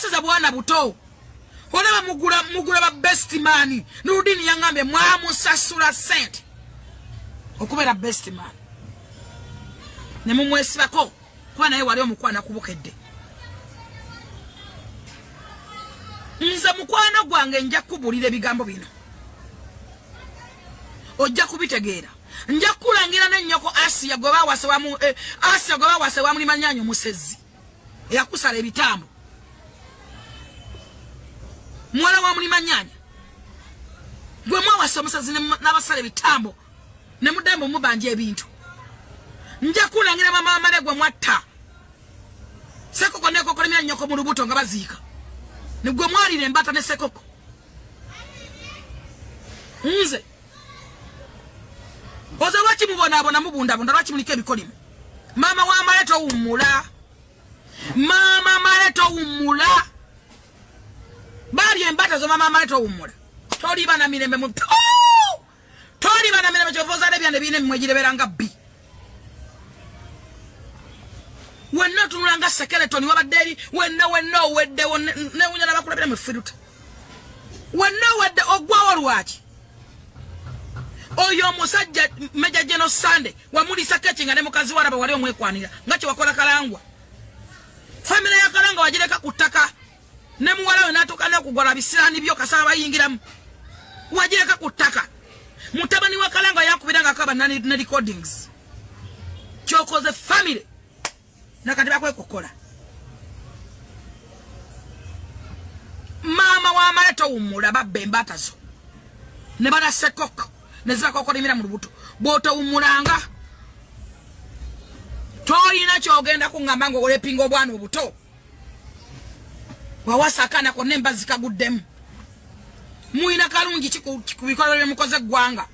Mwasiza bwana buto. Olaba mugula ba best man. Nurudini yangambe mwamusasula sente. Okubera best man. Ne mumwesibako kuba naye wali omukwana kubukedde. Nze mukwano gwange nja kubulira ebigambo bino. Ojja kubitegeera. Nja kulangira n'ennyoko Asia goba wasewamu Asia goba wasewamu limanyanyo omusezi. Eyakusala ebitambo. Mwala wa mulimanyanya. Gwe mwawasa omusezi n'abasala ebitambo. Ne mudembo mubanja ebintu. Nja kulangira mama amale gwe mwatta. Sekoko neko kolemya nnyoko mu lubuto nga baziika. Ne gwe mwalire embata ne sekoko. Nze. Oza lwaki mubona mubunda lwaki mulika ebikolimu. Mama wa amaleto umula. Mama amaleto umula. Bali embata zo mama amaleto umula. Toli bana mirembe mu. Toli bana mirembe kyovoza lebyane bine mwejireberanga bi. Wenna tunulanga skeleton wabadde wenna wedde ne unyala bakulabira mu firuta. Wenna wedde ogwawo lwaki. Oyo musajja Meja General Sande wamulisa kechinga ne mukazi waraba wali omwekwanira ngachi wakola kalangwa. Family ya kalangwa wajireka kutaka ne muwala we natukana okugwala bisirani byo kasaba bayingiramu. Wajireka kutaka. Mutabani wa kalangwa yakubiranga akaba na recordings. Chokoze family nakati bakwe kukola. Mama wa amaleto umula babbe embatazo. Ne bana sekoko. Nezira kokolimira mu lubuto. Bota umulanga. Toyina kyogenda kungamba ngo olepinga obwana obuto. Wawasakana ko nemba zikaguddemu. Muina kalungi kubikola bye mukoze gwanga.